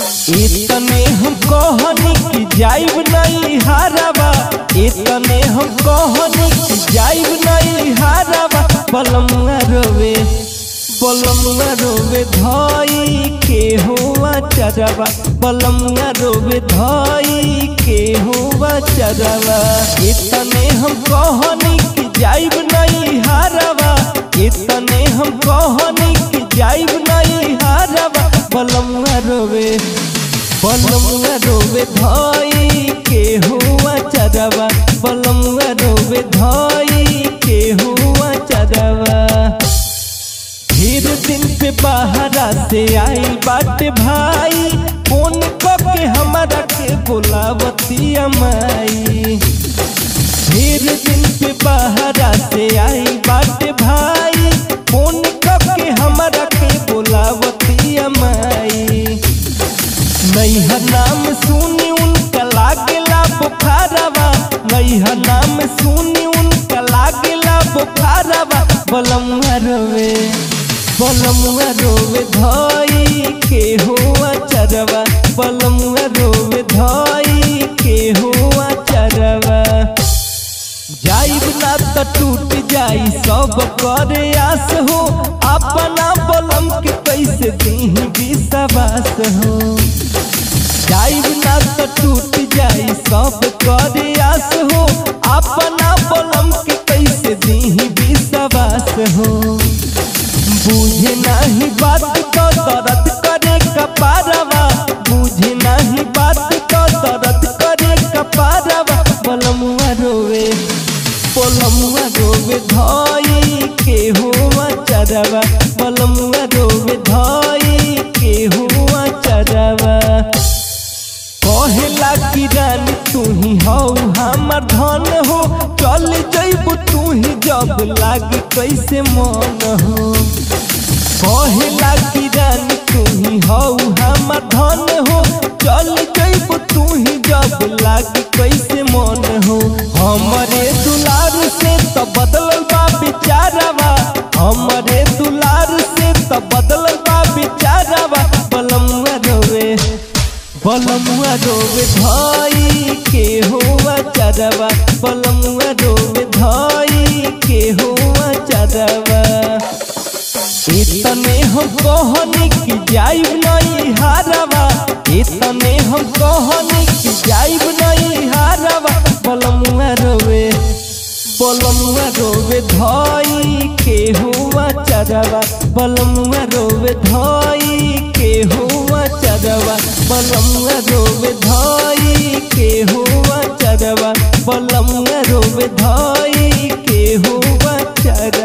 इतने हम कहनी कि जाइब नहीं हारवा, इतने हम कहनी कि जाइब नहीं हारवा। बलमुआ रोवे धाई के हुआ चरवा, बलमुआ रोवे धाई के हुआ चरवा। इतने हम कहनी कि जाइब नहीं हारवा, इतने हम कहनी कि जाइब नहीं हारवा। बलमुआ रोवे धाई के हुआ चरवा, बलमुआ रोवे धाई के हुआ चरवा। फिर दिन पे बाहरा से आई बाटे भाई, फोन करके हमारा के बुलावती माई। फिर दिन पे बाहरा से आई बाटे भाई, फोन करके हमारा के बुलावती माई। नैहा नाम सुनी उनका लागेला बुखारवा, नैहा नाम सुनी उनका लागेला बुखारवा। बलमुआ रोवे धाई के हुआ चरवा, बलमुआ रोवे धाई के हुआ चरवा। जाइब ना तो टूट जाई सब करे आस हो, अपना बलम के कैसे दीही विश्वास हो। जाइब ना तो टूट जाई सब करे आस हो, अपना बलम के कैसे दीही विश्वास हो। बुझे नहीं बात तो दर्द करे कपारवा, बुझे नहीं बात तो दर्द करे कपारवा। बलमुआ रोवे धाई के हुआ चरवा, बलमुआ रोवे धाई के हुआ चरवा। कहेला कि रानी तू ही हो हमर धन हो, चल जइबू तू ही जब लागी कैसे मन हो। कहेला कि रानी तू ही हो हमर धन हो, चल जइबू तू ही जब लागी कैसे मन हो। हमरे दुलार से तो बदलल बा बिचारवा, हमरे दुलार से तो बदलल बा बिचारवा। बलमुआ रोवे धाई के हुआ चरवा, बलमुआ रोवे धाई के हुआ चरवा। इतने हम कहनी कि जाइब नहीं हारवा, इतने हम कहनी कि जाइब नहीं हारवा। बलमुआ रोवे धाई के हुआ चरवा, बलमुआ रोवे धाई के हुआ चरवा। बलमुआ रोवे धाई के हुआ चरवा, बलमुआ रोवे धाई के हुआ चरवा।